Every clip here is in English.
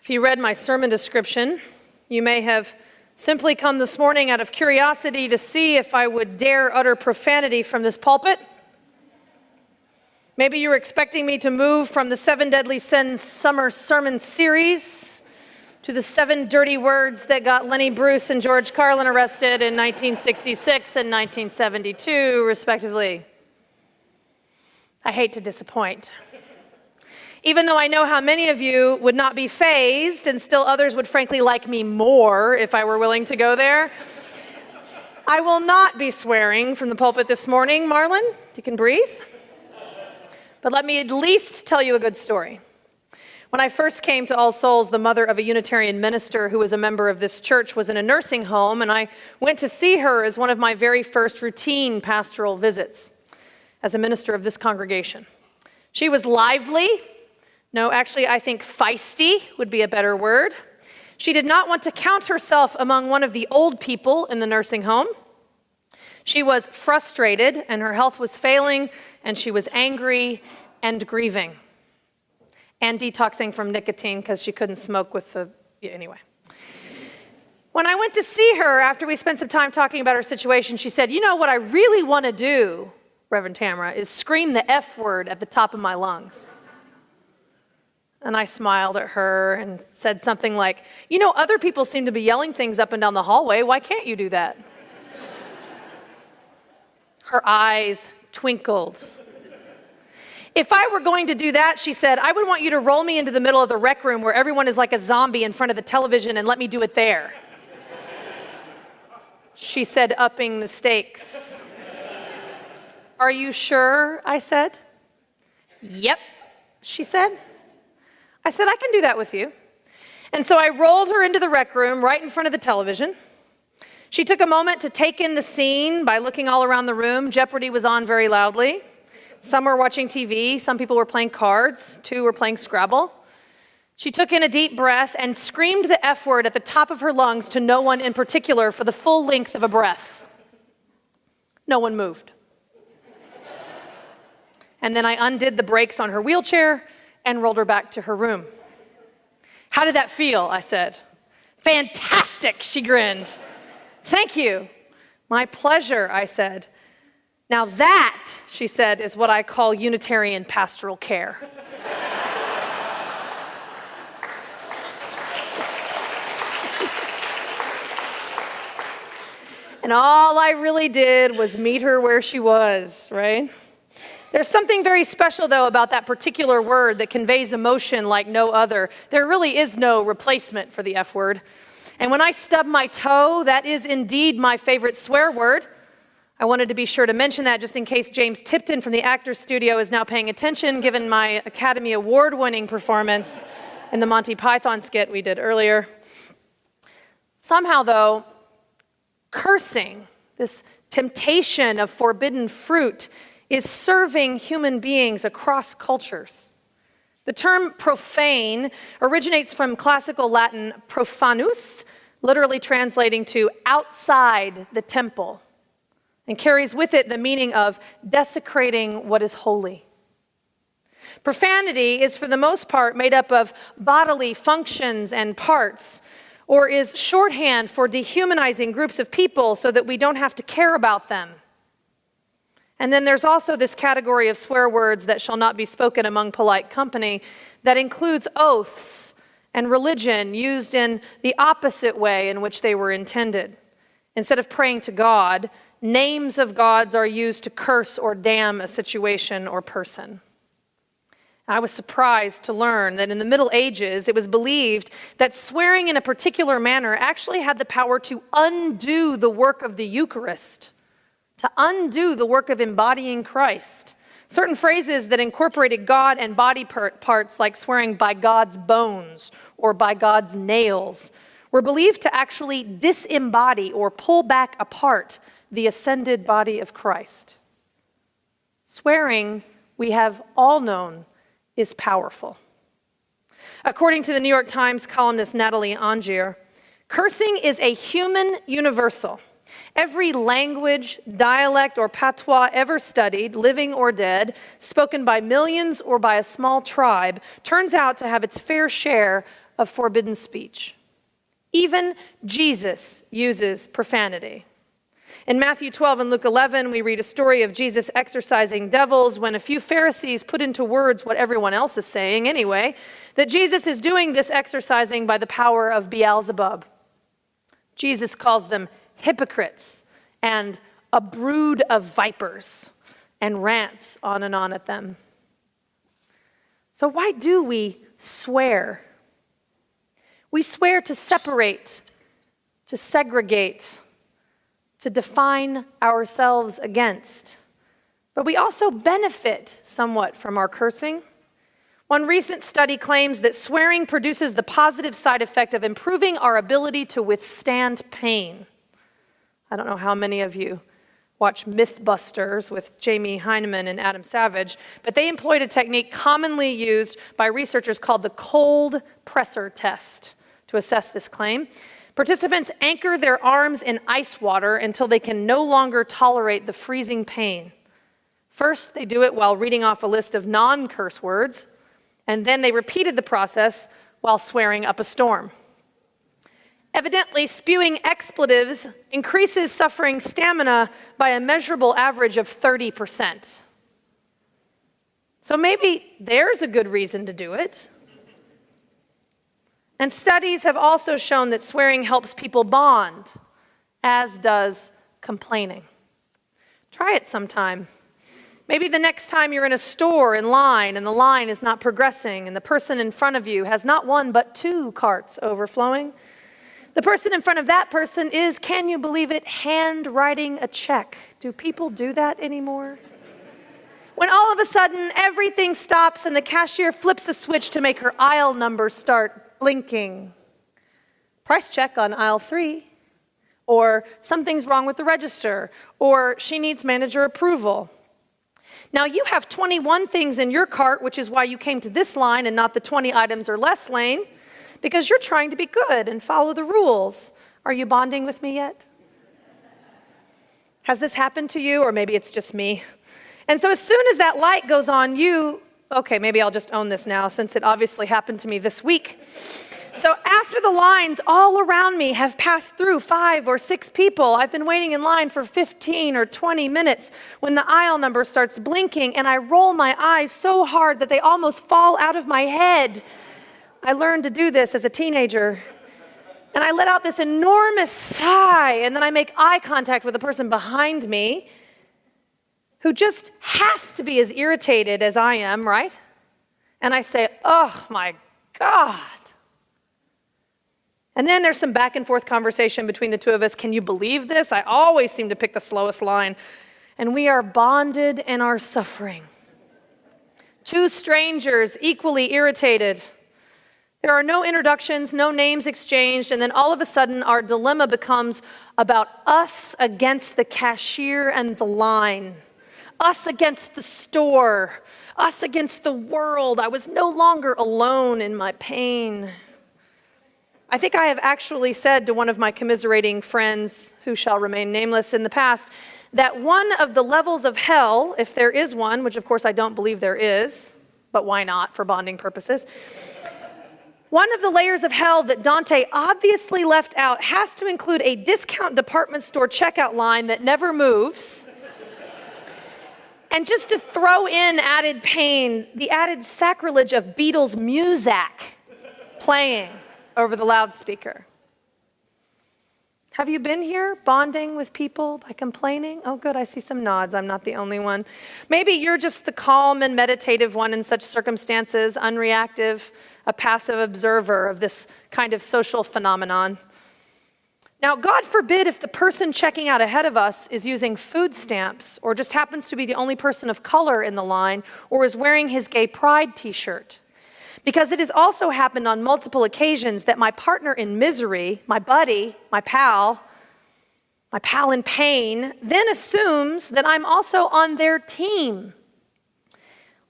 If you read my sermon description, you may have simply come this morning out of curiosity to see if I would dare utter profanity from this pulpit. Maybe you were expecting me to move from the 7 Deadly Sins summer sermon series to the 7 dirty words that got Lenny Bruce and George Carlin arrested in 1966 and 1972, respectively. I hate to disappoint. Even though I know how many of you would not be fazed, and still others would frankly like me more if I were willing to go there, I will not be swearing from the pulpit this morning. Marlon, you can breathe. But let me at least tell you a good story. When I first came to All Souls, the mother of a Unitarian minister who was a member of this church was in a nursing home, and I went to see her as one of my very first routine pastoral visits as a minister of this congregation. She was lively. No, actually, I think feisty would be a better word. She did not want to count herself among one of the old people in the nursing home. She was frustrated, and her health was failing, and she was angry and grieving, and detoxing from nicotine because she couldn't smoke with the... Anyway. When I went to see her after we spent some time talking about her situation, she said, "You know what I really want to do, Reverend Tamara, is scream the F word at the top of my lungs." And I smiled at her and said something like, "You know, other people seem to be yelling things up and down the hallway. Why can't you do that?" Her eyes twinkled. "If I were going to do that," she said, "I would want you to roll me into the middle of the rec room where everyone is like a zombie in front of the television and let me do it there." She said, upping the stakes. "Are you sure?" I said. "Yep," she said. I said, "I can do that with you." And so I rolled her into the rec room right in front of the television. She took a moment to take in the scene by looking all around the room. Jeopardy was on very loudly. Some were watching TV. Some people were playing cards. 2 were playing Scrabble. She took in a deep breath and screamed the F word at the top of her lungs to no one in particular for the full length of a breath. No one moved. And then I undid the brakes on her wheelchair and rolled her back to her room. "How did that feel?" I said. "Fantastic," she grinned. "Thank you." "My pleasure," I said. "Now that," she said, "is what I call Unitarian pastoral care." And all I really did was meet her where she was, right? There's something very special, though, about that particular word that conveys emotion like no other. There really is no replacement for the F word. And when I stub my toe, that is indeed my favorite swear word. I wanted to be sure to mention that just in case James Tipton from the Actors Studio is now paying attention, given my Academy Award-winning performance in the Monty Python skit we did earlier. Somehow, though, cursing, this temptation of forbidden fruit, is serving human beings across cultures. The term profane originates from classical Latin profanus, literally translating to outside the temple, and carries with it the meaning of desecrating what is holy. Profanity is for the most part made up of bodily functions and parts, or is shorthand for dehumanizing groups of people so that we don't have to care about them. And then there's also this category of swear words that shall not be spoken among polite company that includes oaths and religion used in the opposite way in which they were intended. Instead of praying to God, names of gods are used to curse or damn a situation or person. I was surprised to learn that in the Middle Ages, it was believed that swearing in a particular manner actually had the power to undo the work of the Eucharist, to undo the work of embodying Christ. Certain phrases that incorporated God and body parts, like swearing by God's bones or by God's nails, were believed to actually disembody or pull back apart the ascended body of Christ. Swearing, we have all known, is powerful. According to the New York Times columnist Natalie Angier, cursing is a human universal. Every language, dialect, or patois ever studied, living or dead, spoken by millions or by a small tribe, turns out to have its fair share of forbidden speech. Even Jesus uses profanity. In Matthew 12 and Luke 11, we read a story of Jesus exorcising devils when a few Pharisees put into words what everyone else is saying anyway, that Jesus is doing this exorcising by the power of Beelzebub. Jesus calls them hypocrites and a brood of vipers and rants on and on at them. So why do we swear? We swear to separate, to segregate, to define ourselves against. But we also benefit somewhat from our cursing. One recent study claims that swearing produces the positive side effect of improving our ability to withstand pain. I don't know how many of you watch MythBusters with Hyneman and Adam Savage, but they employed a technique commonly used by researchers called the cold pressor test to assess this claim. Participants anchor their arms in ice water until they can no longer tolerate the freezing pain. First, they do it while reading off a list of non-curse words, and then they repeated the process while swearing up a storm. Evidently, spewing expletives increases suffering stamina by a measurable average of 30%. So maybe there's a good reason to do it. And studies have also shown that swearing helps people bond, as does complaining. Try it sometime. Maybe the next time you're in a store in line and the line is not progressing and the person in front of you has not one but two carts overflowing. The person in front of that person is, can you believe it, handwriting a check. Do people do that anymore? When all of a sudden everything stops and the cashier flips a switch to make her aisle number start blinking. Price check on aisle 3. Or something's wrong with the register. Or she needs manager approval. Now you have 21 things in your cart, which is why you came to this line and not the 20 items or less lane, because you're trying to be good and follow the rules. Are you bonding with me yet? Has this happened to you, or maybe it's just me? And so as soon as that light goes on, okay, maybe I'll just own this now since it obviously happened to me this week. So after the lines all around me have passed through 5 or 6 people, I've been waiting in line for 15 or 20 minutes when the aisle number starts blinking and I roll my eyes so hard that they almost fall out of my head. I learned to do this as a teenager. And I let out this enormous sigh, and then I make eye contact with the person behind me who just has to be as irritated as I am, right? And I say, oh my God. And then there's some back and forth conversation between the two of us. Can you believe this? I always seem to pick the slowest line. And we are bonded in our suffering. Two strangers equally irritated. There are no introductions, no names exchanged, and then all of a sudden our dilemma becomes about us against the cashier and the line. Us against the store, us against the world. I was no longer alone in my pain. I think I have actually said to one of my commiserating friends, who shall remain nameless, in the past, that one of the levels of hell, if there is one, which of course I don't believe there is, but why not for bonding purposes, one of the layers of hell that Dante obviously left out has to include a discount department store checkout line that never moves. And just to throw in added pain, the added sacrilege of Beatles' Muzak playing over the loudspeaker. Have you been here bonding with people by complaining? Oh, good, I see some nods. I'm not the only one. Maybe you're just the calm and meditative one in such circumstances, unreactive, a passive observer of this kind of social phenomenon. Now, God forbid if the person checking out ahead of us is using food stamps or just happens to be the only person of color in the line or is wearing his gay pride t-shirt. Because it has also happened on multiple occasions that my partner in misery, my buddy, my pal in pain, then assumes that I'm also on their team.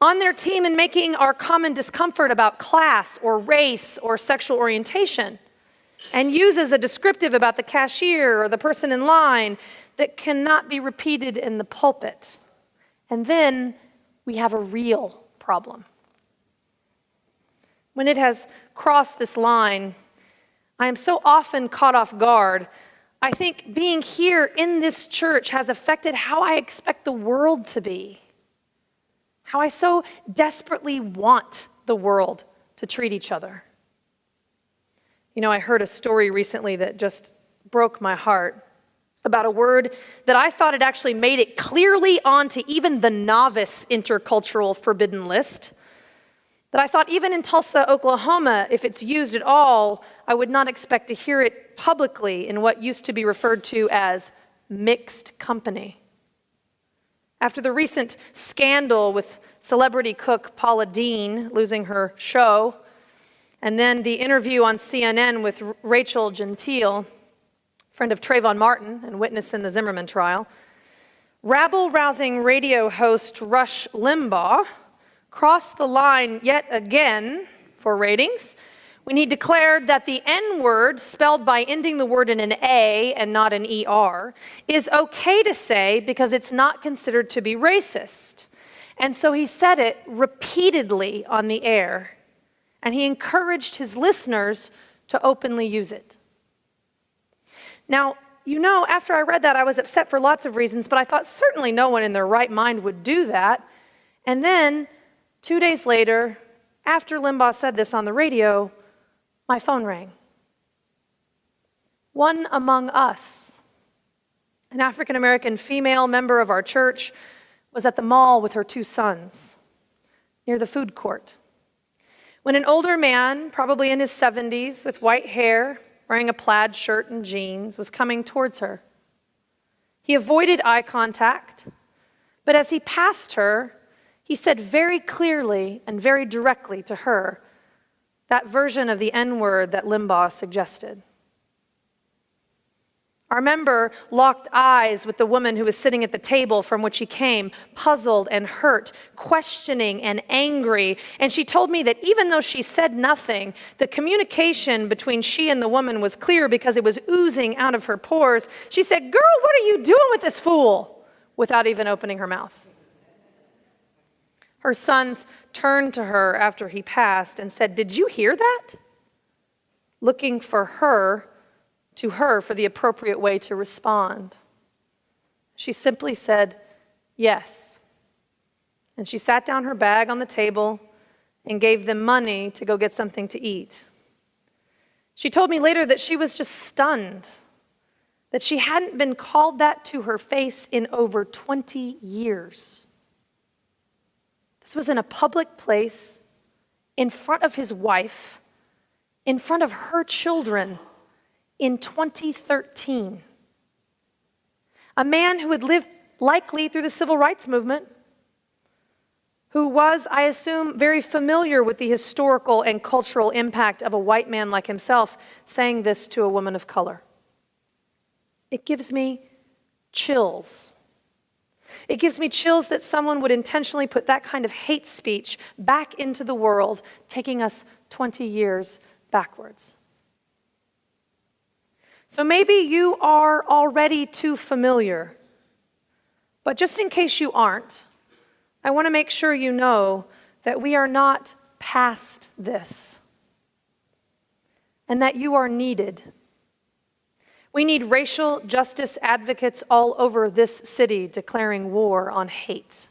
On their team in making our common discomfort about class or race or sexual orientation, and uses a descriptive about the cashier or the person in line that cannot be repeated in the pulpit. And then we have a real problem. When it has cross this line, I am so often caught off guard. I think being here in this church has affected how I expect the world to be, how I so desperately want the world to treat each other. You know, I heard a story recently that just broke my heart about a word that I thought had actually made it clearly onto even the novice intercultural forbidden list, that I thought even in Tulsa, Oklahoma, if it's used at all, I would not expect to hear it publicly in what used to be referred to as mixed company. After the recent scandal with celebrity cook Paula Deen losing her show, and then the interview on CNN with Rachel Gentile, friend of Trayvon Martin and witness in the Zimmerman trial, rabble-rousing radio host Rush Limbaugh crossed the line yet again for ratings when he declared that the N-word, spelled by ending the word in an A and not an ER, is okay to say because it's not considered to be racist. And so he said it repeatedly on the air, and he encouraged his listeners to openly use it. Now, you know, after I read that, I was upset for lots of reasons, but I thought certainly no one in their right mind would do that. And then, 2 days later, after Limbaugh said this on the radio, my phone rang. One among us, an African-American female member of our church, was at the mall with her 2 sons near the food court when an older man, probably in his 70s, with white hair, wearing a plaid shirt and jeans, was coming towards her. He avoided eye contact, but as he passed her, he said very clearly and very directly to her that version of the N-word that Limbaugh suggested. Our member locked eyes with the woman who was sitting at the table from which he came, puzzled and hurt, questioning and angry. And she told me that even though she said nothing, the communication between she and the woman was clear because it was oozing out of her pores. She said, "Girl, what are you doing with this fool?" without even opening her mouth. Her sons turned to her after he passed and said, "Did you hear that?" Looking to her for the appropriate way to respond. She simply said, "Yes." And she sat down her bag on the table and gave them money to go get something to eat. She told me later that she was just stunned, that she hadn't been called that to her face in over 20 years. This was in a public place, in front of his wife, in front of her children, in 2013. A man who had lived likely through the civil rights movement, who was, I assume, very familiar with the historical and cultural impact of a white man like himself, saying this to a woman of color. It gives me chills. It gives me chills that someone would intentionally put that kind of hate speech back into the world, taking us 20 years backwards. So maybe you are already too familiar, but just in case you aren't, I want to make sure you know that we are not past this and that you are needed. We need racial justice advocates all over this city declaring war on hate.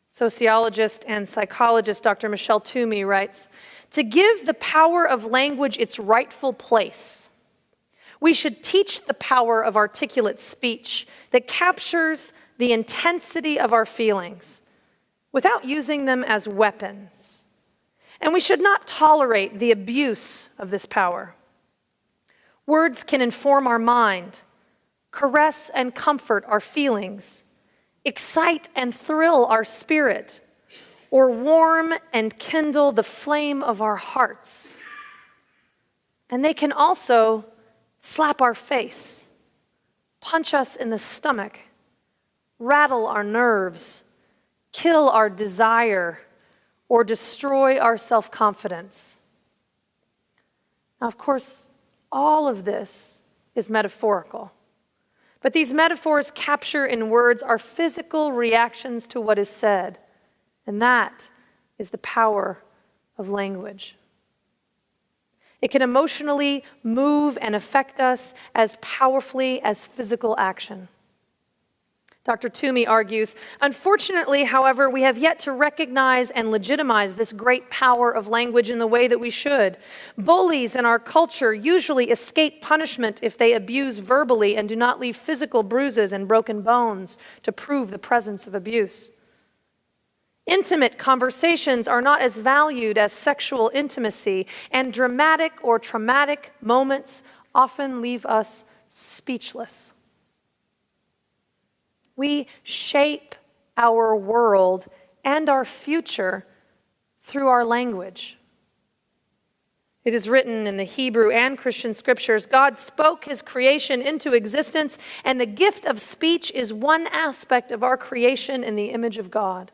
Sociologist and psychologist Dr. Michelle Toomey writes, "To give the power of language its rightful place, we should teach the power of articulate speech that captures the intensity of our feelings without using them as weapons. And we should not tolerate the abuse of this power. Words can inform our mind, caress and comfort our feelings, excite and thrill our spirit, or warm and kindle the flame of our hearts. And they can also slap our face, punch us in the stomach, rattle our nerves, kill our desire, or destroy our self-confidence." Now, of course, all of this is metaphorical. But these metaphors capture in words our physical reactions to what is said. And that is the power of language. It can emotionally move and affect us as powerfully as physical action. Dr. Toomey argues, unfortunately, however, we have yet to recognize and legitimize this great power of language in the way that we should. Bullies in our culture usually escape punishment if they abuse verbally and do not leave physical bruises and broken bones to prove the presence of abuse. Intimate conversations are not as valued as sexual intimacy, and dramatic or traumatic moments often leave us speechless. We shape our world and our future through our language. It is written in the Hebrew and Christian scriptures, God spoke his creation into existence, and the gift of speech is one aspect of our creation in the image of God.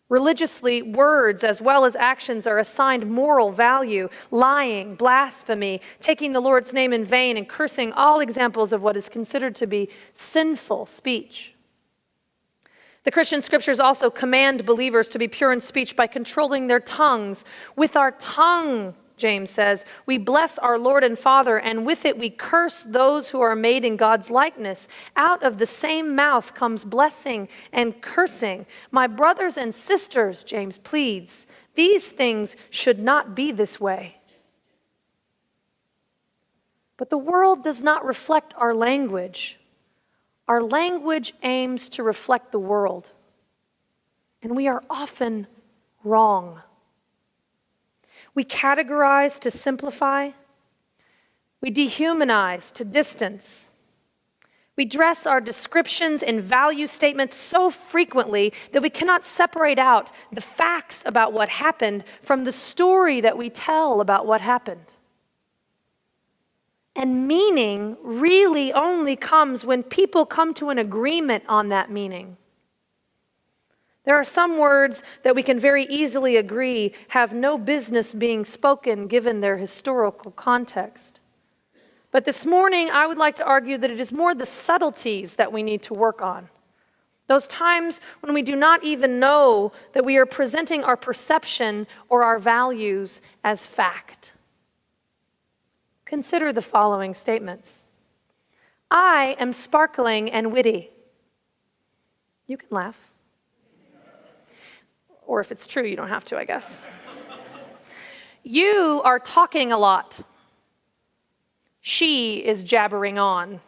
Religiously, words as well as actions are assigned moral value. Lying, blasphemy, taking the Lord's name in vain, and cursing, all examples of what is considered to be sinful speech. The Christian scriptures also command believers to be pure in speech by controlling their tongues. With our tongue, James says, we bless our Lord and Father, and with it we curse those who are made in God's likeness. Out of the same mouth comes blessing and cursing. My brothers and sisters, James pleads, these things should not be this way. But the world does not reflect our language. Our language aims to reflect the world, and we are often wrong. We categorize to simplify. We dehumanize to distance. We dress our descriptions and value statements so frequently that we cannot separate out the facts about what happened from the story that we tell about what happened. And meaning really only comes when people come to an agreement on that meaning. There are some words that we can very easily agree have no business being spoken given their historical context. But this morning, I would like to argue that it is more the subtleties that we need to work on. Those times when we do not even know that we are presenting our perception or our values as fact. Consider the following statements. I am sparkling and witty. You can laugh. Or if it's true, you don't have to, I guess. You are talking a lot. She is jabbering on.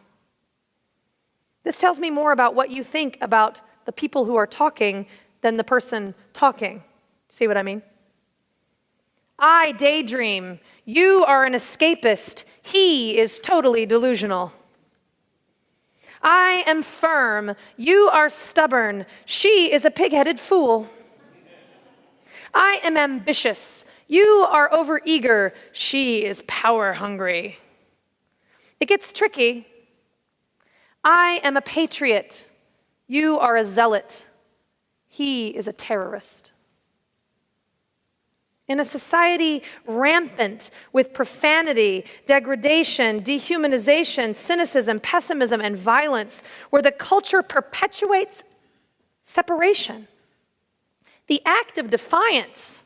This tells me more about what you think about the people who are talking than the person talking. See what I mean? I daydream. You are an escapist. He is totally delusional. I am firm. You are stubborn. She is a pig-headed fool. I am ambitious. You are overeager. She is power-hungry. It gets tricky. I am a patriot. You are a zealot. He is a terrorist. In a society rampant with profanity, degradation, dehumanization, cynicism, pessimism, and violence, where the culture perpetuates separation, the act of defiance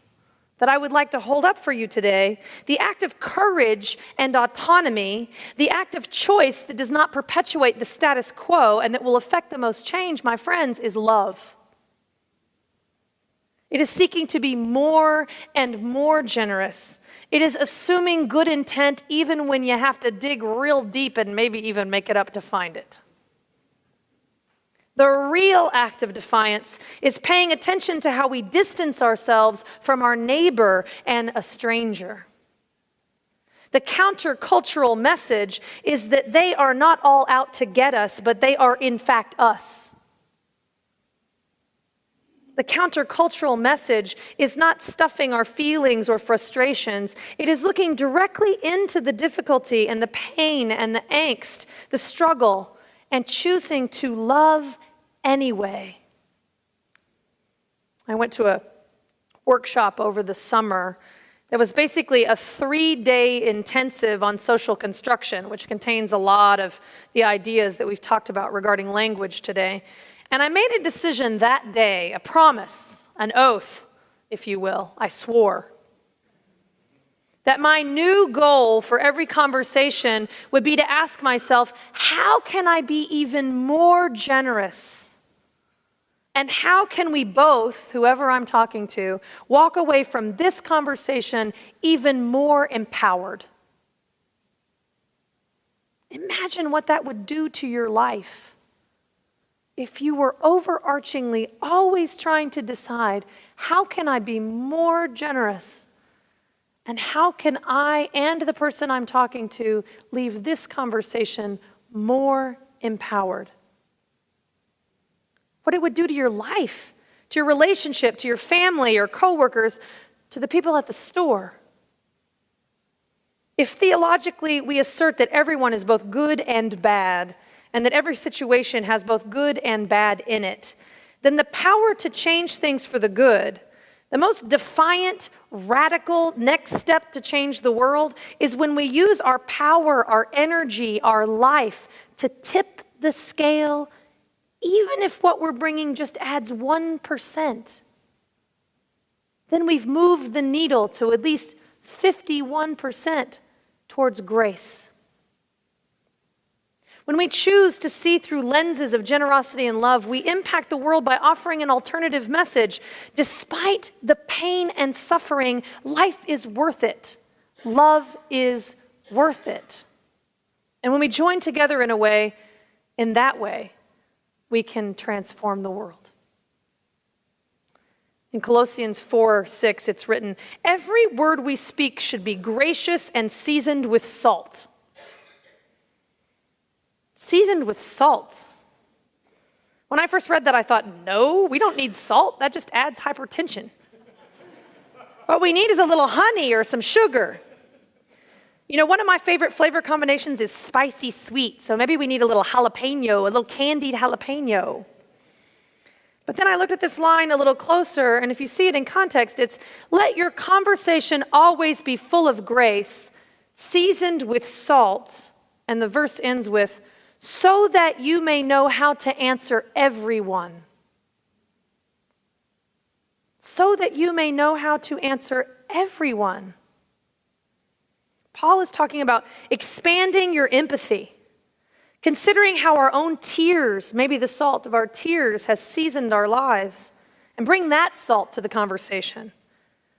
that I would like to hold up for you today, the act of courage and autonomy, the act of choice that does not perpetuate the status quo and that will affect the most change, my friends, is love. It is seeking to be more and more generous. It is assuming good intent even when you have to dig real deep and maybe even make it up to find it. The real act of defiance is paying attention to how we distance ourselves from our neighbor and a stranger. The countercultural message is that they are not all out to get us, but they are in fact us. The countercultural message is not stuffing our feelings or frustrations. It is looking directly into the difficulty and the pain and the angst, the struggle, and choosing to love anyway. I went to a workshop over the summer that was basically a 3-day intensive on social construction, which contains a lot of the ideas that we've talked about regarding language today. And I made a decision that day, a promise, an oath, if you will. I swore. That my new goal for every conversation would be to ask myself, how can I be even more generous? And how can we both, whoever I'm talking to, walk away from this conversation even more empowered? Imagine what that would do to your life if you were overarchingly always trying to decide, how can I be more generous? And how can I and the person I'm talking to leave this conversation more empowered? What it would do to your life, to your relationship, to your family or coworkers, to the people at the store. If theologically we assert that everyone is both good and bad, and that every situation has both good and bad in it, then the power to change things for the good, the most defiant, radical next step to change the world, is when we use our power, our energy, our life to tip the scale, even if what we're bringing just adds 1%. Then we've moved the needle to at least 51% towards grace. When we choose to see through lenses of generosity and love, we impact the world by offering an alternative message. Despite the pain and suffering, life is worth it. Love is worth it. And when we join together in that way, we can transform the world. In Colossians 4:6, it's written, "Every word we speak should be gracious and seasoned with salt." Seasoned with salt. When I first read that, I thought, no, we don't need salt. That just adds hypertension. What we need is a little honey or some sugar. You know, one of my favorite flavor combinations is spicy sweet. So maybe we need a little jalapeno, a little candied jalapeno. But then I looked at this line a little closer, and if you see it in context, it's, "Let your conversation always be full of grace, seasoned with salt." And the verse ends with, "so that you may know how to answer everyone." So that you may know how to answer everyone. Paul is talking about expanding your empathy, considering how our own tears, maybe the salt of our tears, has seasoned our lives, and bring that salt to the conversation,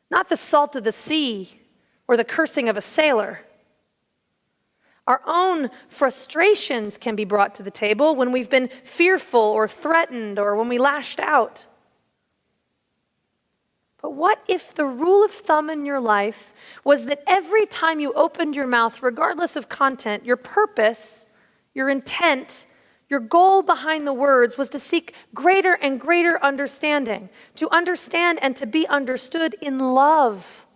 not the salt of the sea or the cursing of a sailor. Our own frustrations can be brought to the table when we've been fearful or threatened or when we lashed out. But what if the rule of thumb in your life was that every time you opened your mouth, regardless of content, your purpose, your intent, your goal behind the words was to seek greater and greater understanding, to understand and to be understood in love?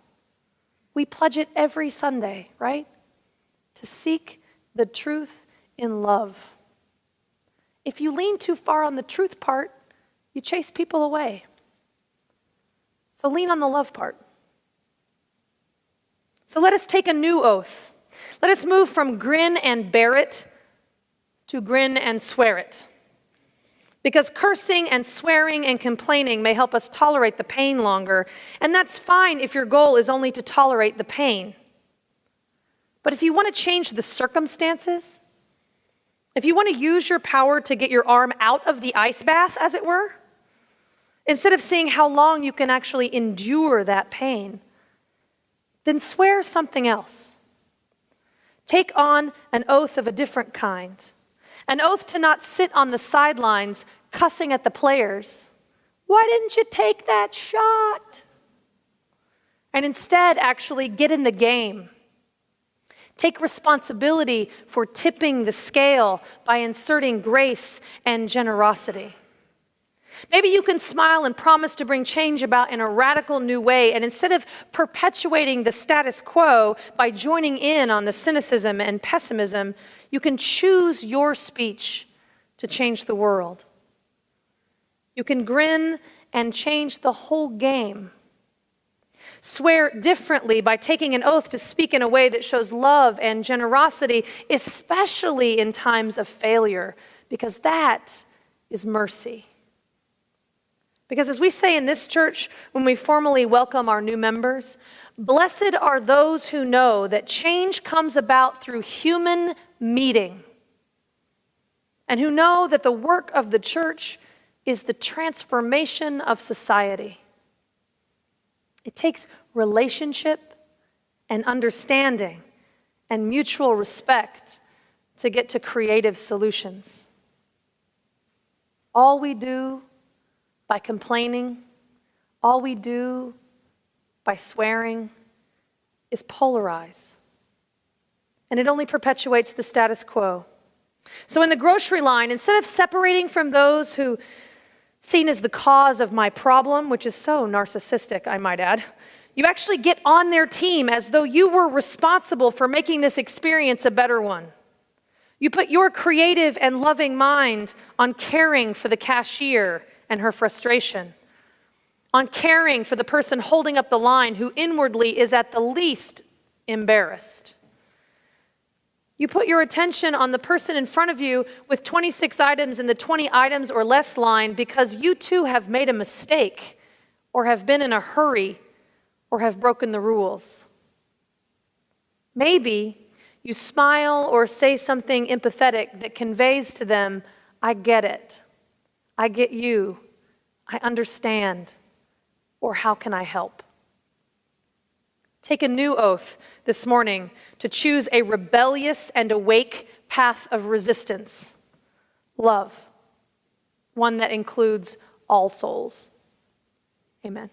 We pledge it every Sunday, right? To seek the truth in love. If you lean too far on the truth part, you chase people away. So lean on the love part. So let us take a new oath. Let us move from grin and bear it to grin and swear it. Because cursing and swearing and complaining may help us tolerate the pain longer, and that's fine if your goal is only to tolerate the pain. But if you want to change the circumstances, if you want to use your power to get your arm out of the ice bath, as it were, instead of seeing how long you can actually endure that pain, then swear something else. Take on an oath of a different kind. An oath to not sit on the sidelines cussing at the players. Why didn't you take that shot? And instead actually get in the game. Take responsibility for tipping the scale by inserting grace and generosity. Maybe you can smile and promise to bring change about in a radical new way, and instead of perpetuating the status quo by joining in on the cynicism and pessimism, you can choose your speech to change the world. You can grin and change the whole game. Swear differently by taking an oath to speak in a way that shows love and generosity, especially in times of failure, because that is mercy. Because as we say in this church, when we formally welcome our new members, blessed are those who know that change comes about through human meeting, and who know that the work of the church is the transformation of society. It takes relationship and understanding and mutual respect to get to creative solutions. All we do by complaining, all we do by swearing is polarize. And it only perpetuates the status quo. So in the grocery line, instead of separating from those who seen as the cause of my problem, which is so narcissistic, I might add, you actually get on their team as though you were responsible for making this experience a better one. You put your creative and loving mind on caring for the cashier and her frustration, on caring for the person holding up the line who inwardly is at the least embarrassed. You put your attention on the person in front of you with 26 items in the 20 items or less line because you too have made a mistake or have been in a hurry or have broken the rules. Maybe you smile or say something empathetic that conveys to them, I get it, I get you, I understand, or how can I help? Take a new oath this morning to choose a rebellious and awake path of resistance. Love, one that includes all souls. Amen.